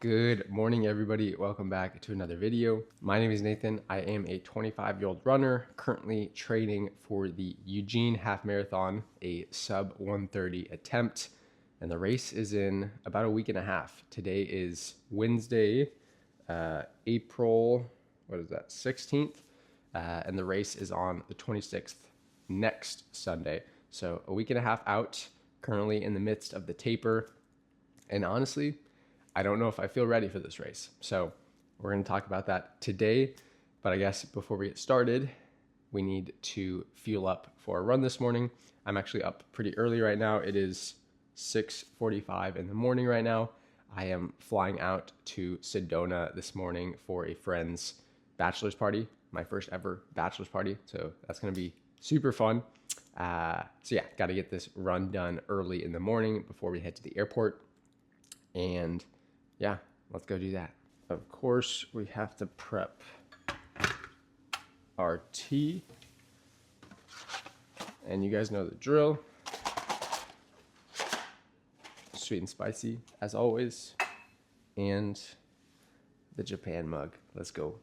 Good morning, everybody. Welcome back to another video. My name is Nathan. I am a 25-year-old runner currently training for the Eugene Half Marathon, a sub 130 attempt, and the race is in about a week and a half. Today is Wednesday, April, 16th, and the race is on the 26th, next Sunday. So a week and a half out, currently in the midst of the taper, and honestly, I don't know if I feel ready for this race. So we're going to talk about that today. But I guess before we get started, we need to fuel up for a run this morning. I'm actually up pretty early right now. It is 6:45 in the morning right now. I am flying out to Sedona this morning for a friend's bachelor's party, my first ever bachelor's party. So that's going to be super fun. So yeah, got to get this run done early in the morning before we head to the airport. And yeah, let's go do that. Of course, we have to prep our tea. And you guys know the drill. Sweet and spicy, as always. And the Japan mug. Let's go.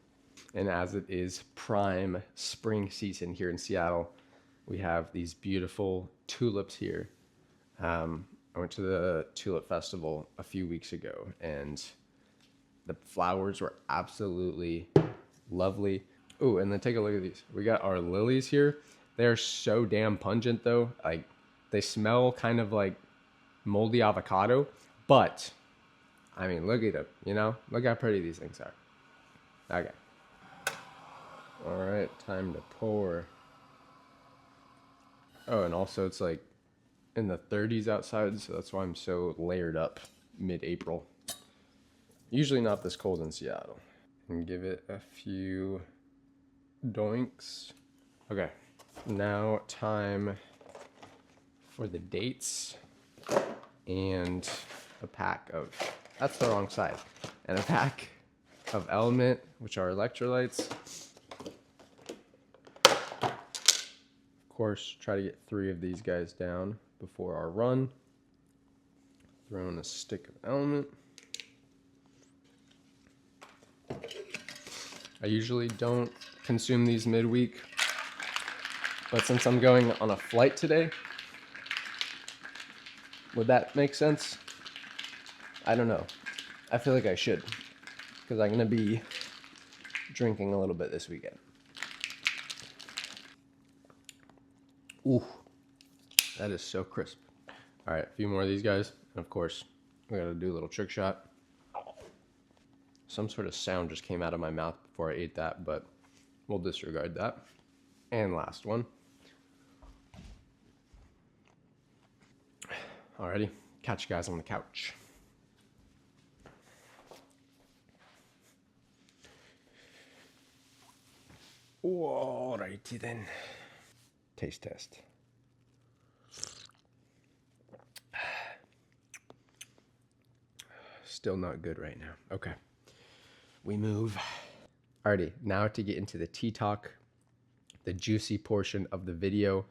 And as it is prime spring season here in Seattle, we have these beautiful tulips here. I went to the Tulip Festival a few weeks ago, and the flowers were absolutely lovely. Oh, and then take a look at these. We got our lilies here. They're so damn pungent, though. Like, they smell kind of like moldy avocado, but, I mean, look at them, you know? Look how pretty these things are. Okay. All right, time to pour. Oh, and also it's like in the 30s outside, so that's why I'm so layered up mid-April. Usually not this cold in Seattle. And give it a few doinks. Okay, now time for the dates and a pack of, that's the wrong side, and a pack of Element, which are electrolytes. Of course, try to get 3 of these guys down before our run. Throw in a stick of Element. I usually don't consume these midweek, but since I'm going on a flight today, would that make sense? I don't know. I feel like I should, because I'm going to be drinking a little bit this weekend. Ooh. That is so crisp. All right, a few more of these guys. And of course, we gotta do a little trick shot. Some sort of sound just came out of my mouth before I ate that, but we'll disregard that. And last one. Alrighty, catch you guys on the couch. Alrighty then. Taste test. Still not good right now. Okay, we move. Alrighty, now to get into the tea talk, the juicy portion of the video.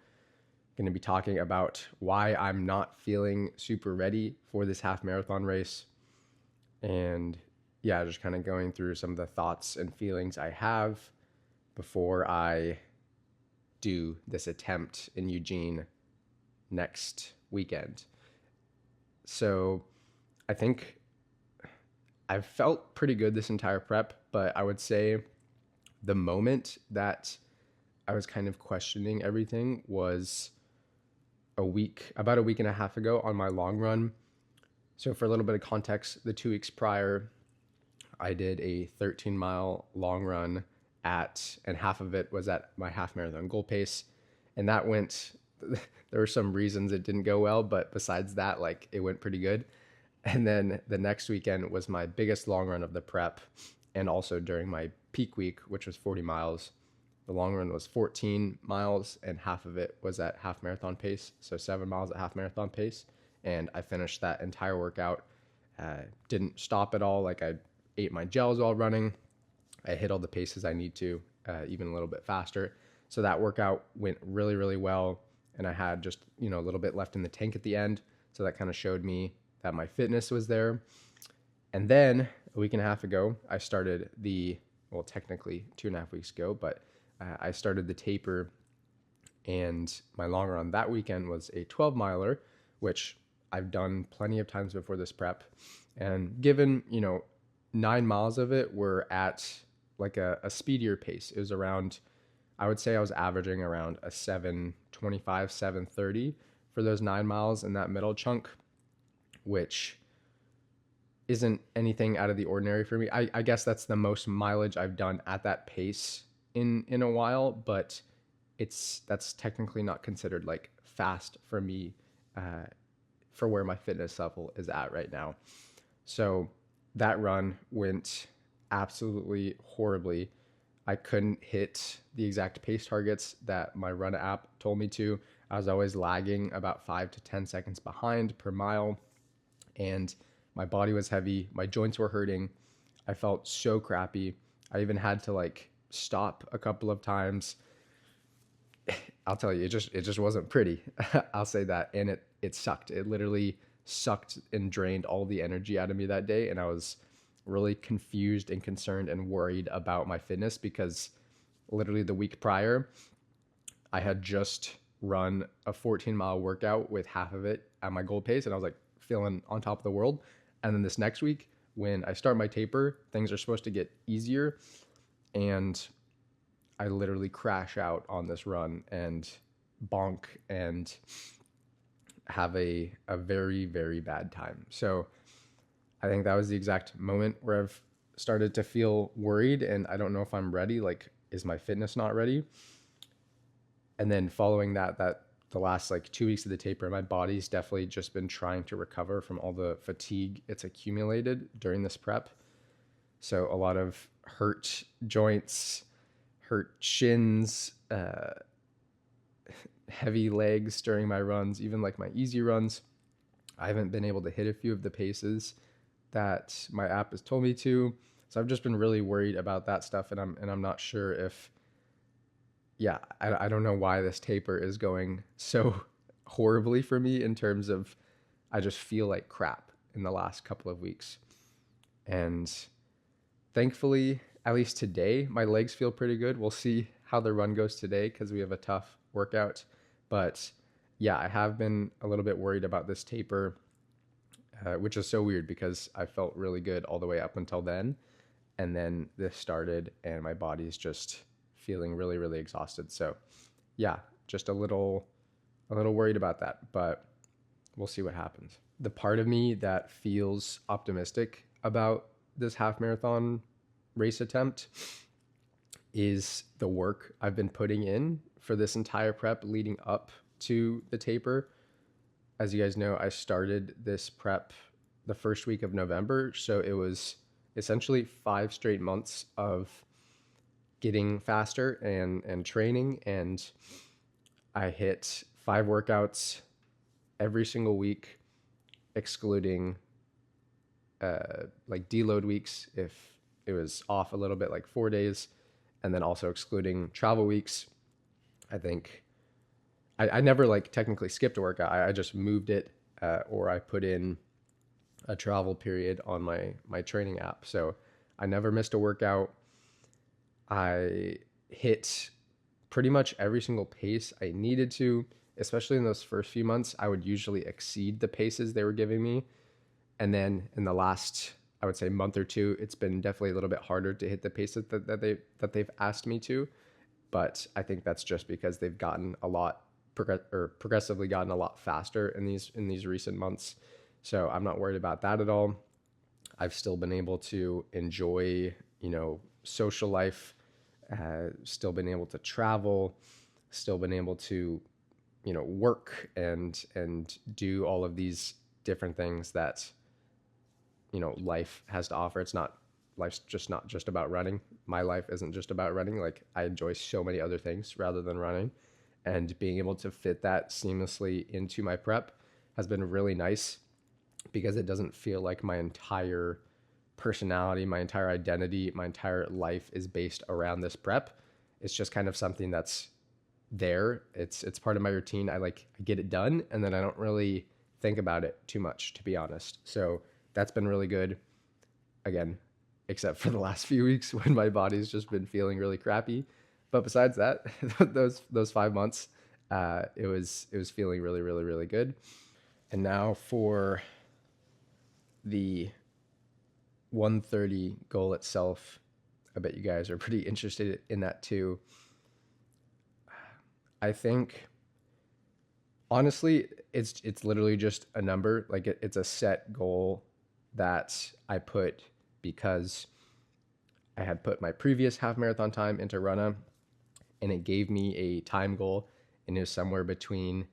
Going to be talking about why I'm not feeling super ready for this half marathon race. And yeah, just kind of going through some of the thoughts and feelings I have before I do this attempt in Eugene next weekend. So I think I've felt pretty good this entire prep, but I would say the moment that I was kind of questioning everything was about a week and a half ago on my long run. So for a little bit of context, the 2 weeks prior, I did a 13-mile long run and half of it was at my half marathon goal pace. And that went, there were some reasons it didn't go well, but besides that, like, it went pretty good. And then the next weekend was my biggest long run of the prep, and also during my peak week, which was 40 miles. The long run was 14 miles, and half of it was at half marathon pace, so 7 miles at half marathon pace. And I finished that entire workout. Didn't stop at all. Like, I ate my gels while running. I hit all the paces I need to, even a little bit faster. So that workout went really, really well. And I had just, a little bit left in the tank at the end. So that kind of showed me that my fitness was there. And then a week and a half ago, I started well, technically 2.5 weeks ago, but I started the taper, and my long run that weekend was a 12 miler, which I've done plenty of times before this prep. And given, 9 miles of it were at like a speedier pace. It was around, I would say I was averaging around a 7:25, 7:30 for those 9 miles in that middle chunk, which isn't anything out of the ordinary for me. I guess that's the most mileage I've done at that pace in a while, but that's technically not considered like fast for me, for where my fitness level is at right now. So that run went absolutely horribly. I couldn't hit the exact pace targets that my run app told me to. I was always lagging about 5 to 10 seconds behind per mile, and my body was heavy. My joints were hurting. I felt so crappy. I even had to like stop a couple of times. I'll tell you, it just wasn't pretty. I'll say that. And it sucked. It literally sucked and drained all the energy out of me that day. And I was really confused and concerned and worried about my fitness, because literally the week prior, I had just run a 14-mile workout with half of it at my goal pace. And I was like feeling on top of the world. And then this next week, when I start my taper, things are supposed to get easier. And I literally crash out on this run and bonk and have a very, very bad time. So I think that was the exact moment where I've started to feel worried, and I don't know if I'm ready. Like, is my fitness not ready? And then following that the last like 2 weeks of the taper, my body's definitely just been trying to recover from all the fatigue it's accumulated during this prep. So a lot of hurt joints, hurt shins, heavy legs during my runs, even like my easy runs. I haven't been able to hit a few of the paces that my app has told me to. So I've just been really worried about that stuff, and I'm not sure if, I don't know why this taper is going so horribly for me in terms of I just feel like crap in the last couple of weeks. And thankfully, at least today, my legs feel pretty good. We'll see how the run goes today because we have a tough workout. But yeah, I have been a little bit worried about this taper, which is so weird because I felt really good all the way up until then. And then this started and my body's just feeling really, really exhausted. So yeah, just a little worried about that, but we'll see what happens. The part of me that feels optimistic about this half marathon race attempt is the work I've been putting in for this entire prep leading up to the taper. As you guys know, I started this prep the first week of November, so it was essentially 5 straight months of getting faster and training, and I hit 5 workouts every single week, excluding like deload weeks if it was off a little bit, like 4 days, and then also excluding travel weeks. I think I never like technically skipped a workout. I just moved it, or I put in a travel period on my training app. So I never missed a workout. I hit pretty much every single pace I needed to, especially in those first few months. I would usually exceed the paces they were giving me. And then in the last, I would say, month or two, it's been definitely a little bit harder to hit the paces that they've asked me to. But I think that's just because they've gotten a lot progressively gotten a lot faster in these recent months. So I'm not worried about that at all. I've still been able to enjoy, social life, still been able to travel, still been able to, work and do all of these different things that, life has to offer. Life's just not just about running. My life isn't just about running. Like, I enjoy so many other things rather than running, and being able to fit that seamlessly into my prep has been really nice, because it doesn't feel like my entire personality, my entire identity, my entire life is based around this prep. It's just kind of something that's there. It's part of my routine. I get it done, and then I don't really think about it too much, to be honest. So that's been really good. again, except for the last few weeks when my body's just been feeling really crappy. But besides that, those 5 months, it was feeling really, really, really good. And now for the 130 goal itself, I bet you guys are pretty interested in that too. I think honestly, it's literally just a number. Like it's a set goal that I put because I had put my previous half marathon time into Runna, and it gave me a time goal, and it was somewhere between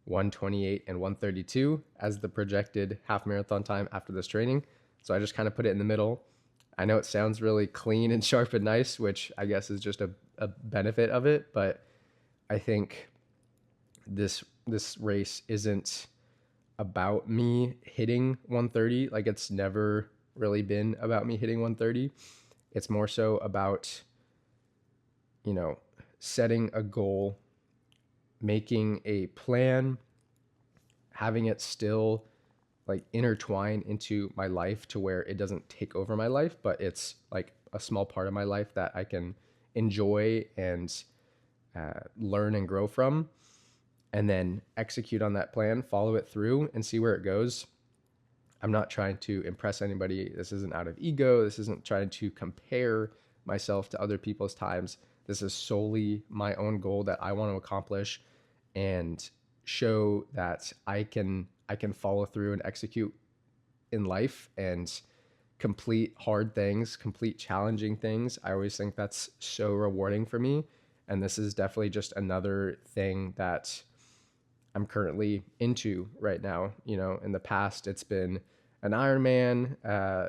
128 and 132 as the projected half marathon time after this training. So I just kind of put it in the middle. I know it sounds really clean and sharp and nice, which I guess is just a benefit of it, but I think this race isn't about me hitting 130. Like it's never really been about me hitting 130. It's more so about, setting a goal, making a plan, having it still like intertwine into my life to where it doesn't take over my life, but it's like a small part of my life that I can enjoy and learn and grow from, and then execute on that plan, follow it through, and see where it goes. I'm not trying to impress anybody. This isn't out of ego. This isn't trying to compare myself to other people's times. This is solely my own goal that I want to accomplish and show that I can follow through and execute in life and complete hard things, complete challenging things. I always think that's so rewarding for me. And this is definitely just another thing that I'm currently into right now. In the past, it's been an Ironman.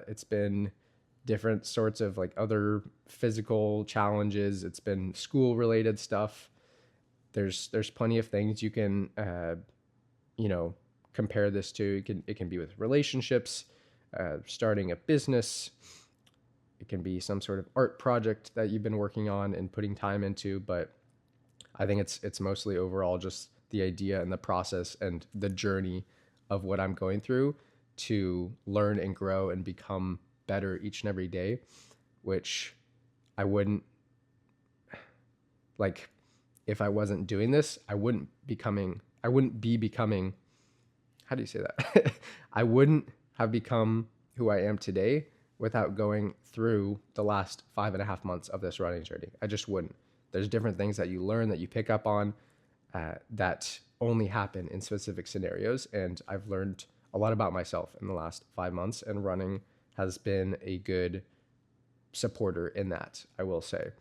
It's been different sorts of like other physical challenges. It's been school related stuff. There's plenty of things you can, compare this to. It can be with relationships, starting a business. It can be some sort of art project that you've been working on and putting time into. But I think it's mostly overall just the idea and the process and the journey of what I'm going through to learn and grow and become better each and every day, which I wouldn't like if I wasn't doing this, I wouldn't be becoming, how do you say that? I wouldn't have become who I am today without going through the last 5.5 months of this running journey. I just wouldn't. There's different things that you learn, that you pick up on, that only happen in specific scenarios. And I've learned a lot about myself in the last 5 months, and running has been a good supporter in that, I will say.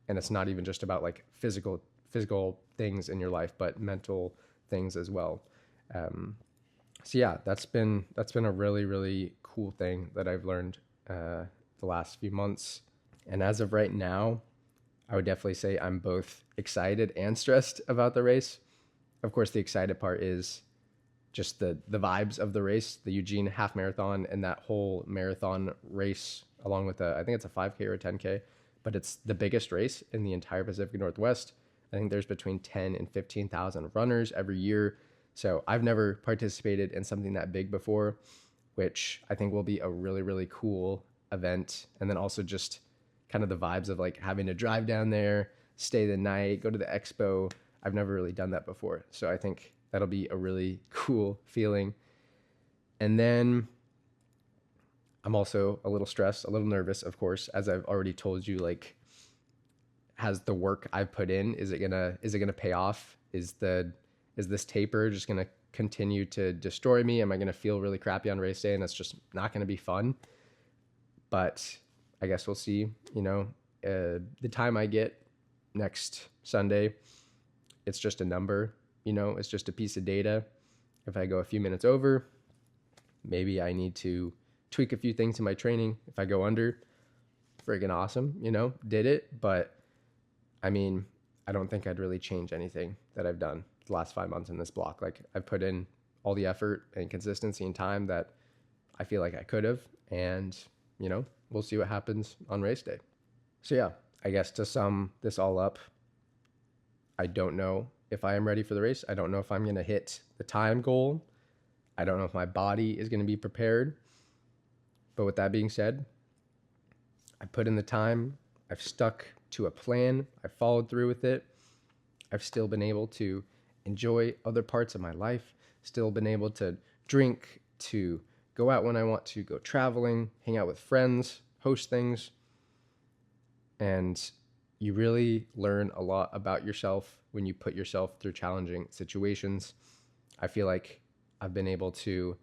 And it's not even just about like physical things in your life, but mental things as well. So yeah, that's been a really, really cool thing that I've learned the last few months. And as of right now, I would definitely say I'm both excited and stressed about the race. Of course, the excited part is just the vibes of the race, the Eugene Half Marathon, and that whole marathon race, along with I think it's a 5K or a 10K, but it's the biggest race in the entire Pacific Northwest. I think there's between 10 and 15,000 runners every year. So I've never participated in something that big before, which I think will be a really, really cool event. And then also just kind of the vibes of like having to drive down there, stay the night, go to the expo. I've never really done that before. So I think that'll be a really cool feeling. And then I'm also a little stressed, a little nervous, of course, as I've already told you, like, has the work I've put in, is it gonna pay off? Is this taper just gonna continue to destroy me? Am I gonna feel really crappy on race day and it's just not gonna be fun? But I guess we'll see. The time I get next Sunday, it's just a number. It's just a piece of data. If I go a few minutes over, maybe I need to tweak a few things in my training. If I go under, friggin' awesome, did it. But I mean, I don't think I'd really change anything that I've done the last 5 months in this block. Like, I've put in all the effort and consistency and time that I feel like I could have. And, we'll see what happens on race day. So yeah, I guess to sum this all up, I don't know if I am ready for the race. I don't know if I'm going to hit the time goal. I don't know if my body is going to be prepared. But with that being said, I put in the time, I've stuck to a plan, I followed through with it. I've still been able to enjoy other parts of my life, still been able to drink, to go out when I want to, go traveling, hang out with friends, host things. And you really learn a lot about yourself when you put yourself through challenging situations. I feel like I've been able to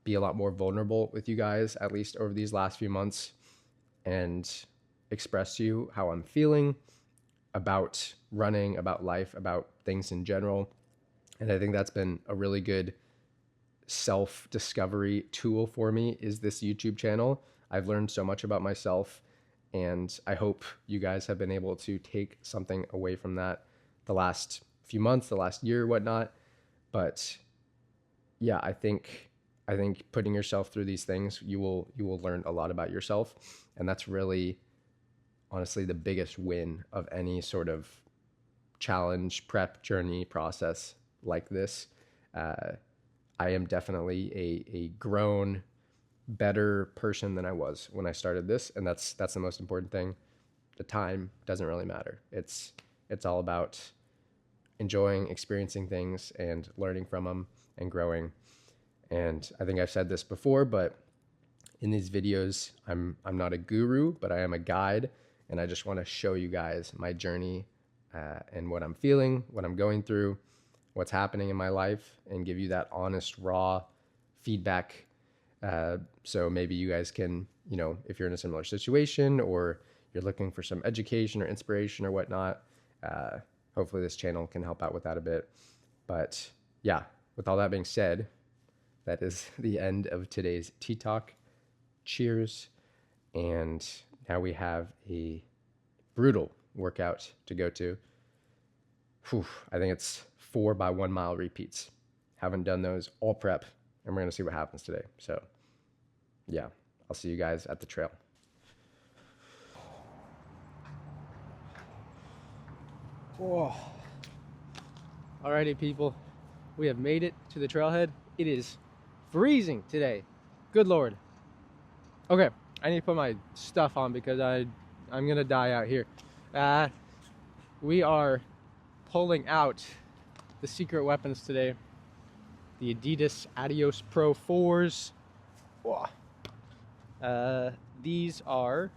be a lot more vulnerable with you guys, at least over these last few months, and express to you how I'm feeling about running, about life, about things in general. And I think that's been a really good self-discovery tool for me, is this YouTube channel. I've learned so much about myself, and I hope you guys have been able to take something away from that the last few months, the last year, whatnot. But yeah, I think putting yourself through these things, you will learn a lot about yourself. And that's really, honestly, the biggest win of any sort of challenge, prep, journey, process like this. I am definitely a grown, better person than I was when I started this, and that's the most important thing. The time doesn't really matter. It's all about enjoying, experiencing things, and learning from them and growing. And I think I've said this before, but in these videos, I'm not a guru, but I am a guide, and I just want to show you guys my journey and what I'm feeling, what I'm going through, what's happening in my life, and give you that honest, raw feedback. So maybe you guys can, if you're in a similar situation or you're looking for some education or inspiration or whatnot, hopefully this channel can help out with that a bit. But yeah, with all that being said, that is the end of today's Tea Talk. Cheers. And now we have a brutal workout to go to. I think it's 4 by 1 mile repeats. Haven't done those all prep, and we're going to see what happens today. So yeah, I'll see you guys at the trail. Whoa. Alrighty, people, we have made it to the trailhead. It is freezing today. Good Lord. Okay, I need to put my stuff on because I'm gonna die out here. We are pulling out the secret weapons today. The Adidas Adios Pro 4s. Whoa. These are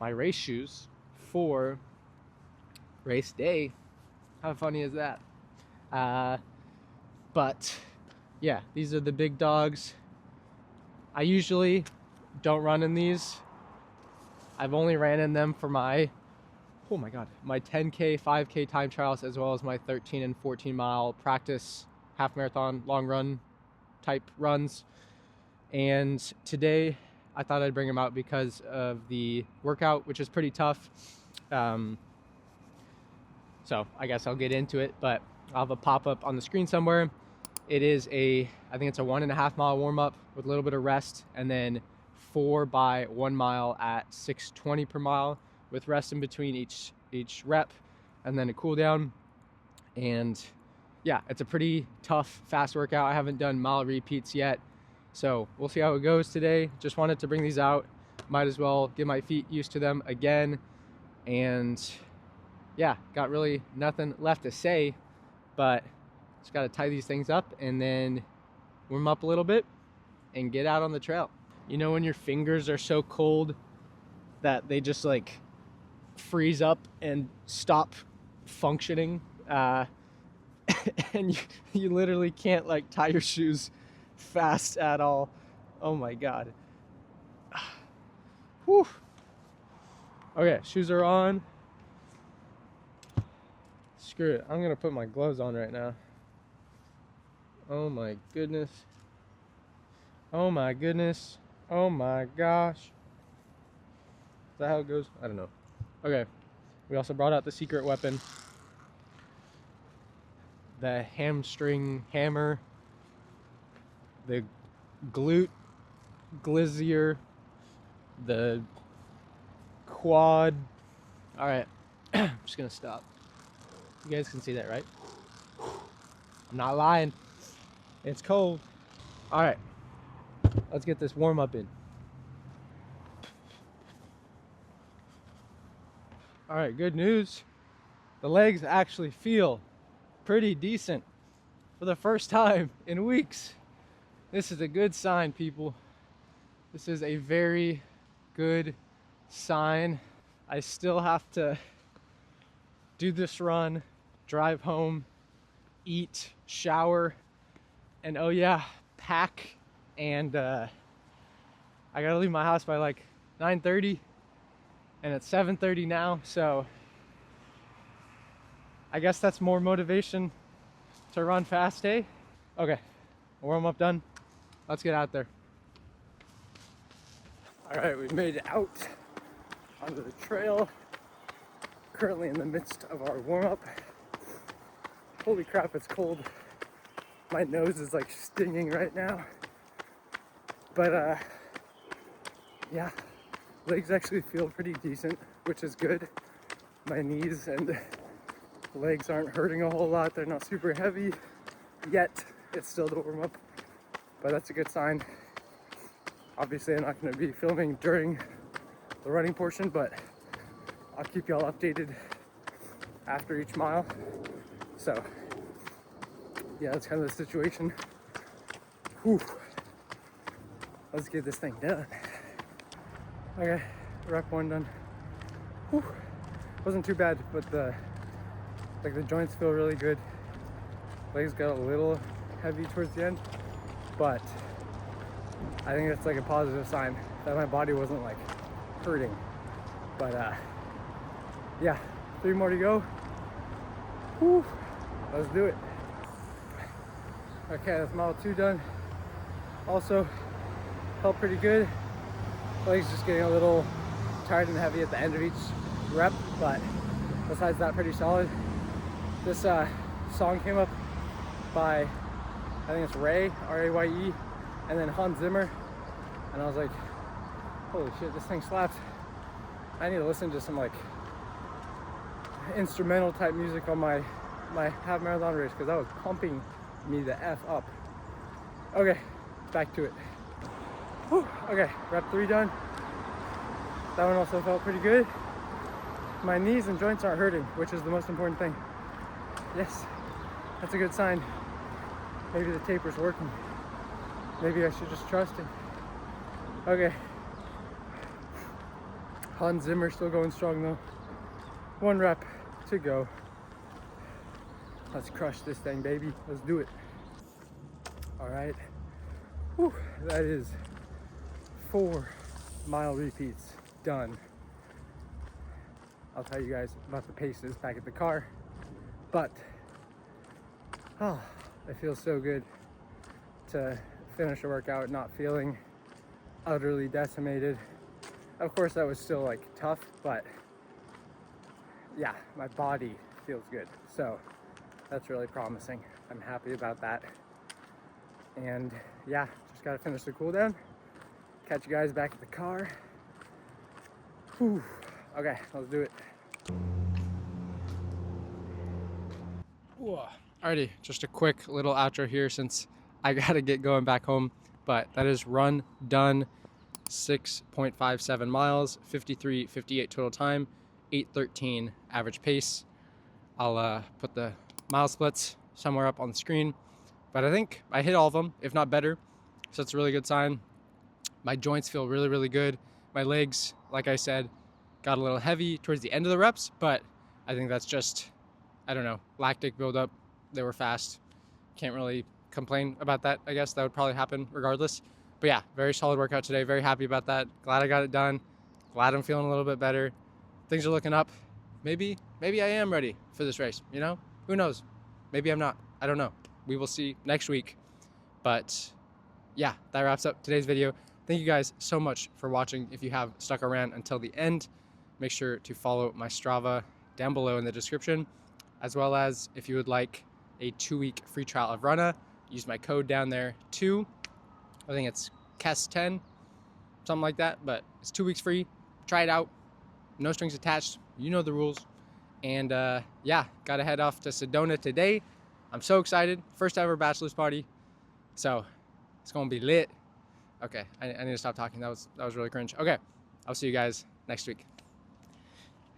my race shoes for race day. How funny is that? But yeah, these are the big dogs. I usually don't run in these. I've only ran in them for my 10K, 5K time trials, as well as my 13 and 14 mile practice half marathon, long run type runs. And today I thought I'd bring them out because of the workout, which is pretty tough. So I guess I'll get into it, but I'll have a pop-up on the screen somewhere. It is I think it's a 1.5 mile warm-up with a little bit of rest, and then 4 by 1 mile at 6:20 per mile with rest in between each rep, and then a cool down. And yeah, it's a pretty tough, fast workout. I haven't done mile repeats yet, so we'll see how it goes today. Just wanted to bring these out. Might as well get my feet used to them again. And yeah, got really nothing left to say, but just got to tie these things up and then warm up a little bit and get out on the trail. You know when your fingers are so cold that they just like freeze up and stop functioning, and you literally can't like tie your shoes fast at all. Oh my god. Whew. Okay, shoes are on. Screw it, I'm gonna put my gloves on right now. Oh my goodness. Oh my goodness. Oh my gosh. Is that how it goes? I don't know. Okay, we also brought out the secret weapon. The hamstring hammer. The glute glizzier. The quad. Alright, I'm just gonna stop. You guys can see that, right? I'm not lying. It's cold. All right. Let's get this warm up in. All right, good news. The legs actually feel pretty decent for the first time in weeks. This is a good sign, people. This is a very good sign. I still have to do this run, drive home, eat, shower, and oh yeah, pack. And I gotta leave my house by like 9:30, and it's 7:30 now, so I guess that's more motivation to run fast, eh? Okay, warm up done. Let's get out there. All right, we've made it out onto the trail. Currently in the midst of our warm up. Holy crap, it's cold. My nose is like stinging right now. But yeah, legs actually feel pretty decent, which is good. My knees and legs aren't hurting a whole lot. They're not super heavy yet. It's still the warm up, but that's a good sign. Obviously, I'm not going to be filming during the running portion, but I'll keep y'all updated after each mile. So yeah, that's kind of the situation. Whew. Let's get this thing done. Okay, rep 1 done. Whew. Wasn't too bad, but the joints feel really good. Legs got a little heavy towards the end, but I think that's like a positive sign that my body wasn't like hurting. But yeah, 3 more to go. Whew. Let's do it. Okay, that's mile 2 done. Also felt pretty good. Legs just getting a little tired and heavy at the end of each rep, but besides that, pretty solid. This song came up by, I think it's Ray, R-A-Y-E, and then Hans Zimmer, and I was like, holy shit, this thing slaps. I need to listen to some like instrumental type music on my half marathon race, because that was pumping me the F up. Okay, back to it. Whew. Okay, rep 3 done. That one also felt pretty good. My knees and joints aren't hurting, which is the most important thing. Yes, that's a good sign. Maybe the taper's working. Maybe I should just trust it. Okay. Hans Zimmer still going strong though. 1 rep to go. Let's crush this thing, baby. Let's do it. All right. Whew, that is 4 mile repeats done. I'll tell you guys about the paces back at the car, but oh, it feels so good to finish a workout not feeling utterly decimated. Of course, that was still like tough, but yeah, my body feels good, so that's really promising. I'm happy about that. And yeah, just gotta finish the cool down. Catch you guys back at the car. Whew. Okay, let's do it. Alrighty, just a quick little outro here since I gotta get going back home. But that is run done. 6.57 miles, 53:58 total time, 8:13 average pace. I'll put the mile splits somewhere up on the screen, but I think I hit all of them, if not better. So it's a really good sign. My joints feel really, really good. My legs, like I said, got a little heavy towards the end of the reps, but I think that's just, I don't know, lactic buildup. They were fast. Can't really complain about that. I guess that would probably happen regardless. But yeah, very solid workout today. Very happy about that. Glad I got it done. Glad I'm feeling a little bit better. Things are looking up. Maybe I am ready for this race, you know? Who knows? Maybe I'm not. I don't know. We will see next week. But yeah, that wraps up today's video. Thank you guys so much for watching. If you have stuck around until the end, make sure to follow my Strava down below in the description, as well as if you would like a 2-week free trial of Runna, use my code down there too. I think it's KES10, something like that, but it's 2 weeks free. Try it out. No strings attached. You know the rules. And yeah, got to head off to Sedona today. I'm so excited. First ever bachelor's party. So it's going to be lit. Okay, I need to stop talking. That was really cringe. Okay, I'll see you guys next week.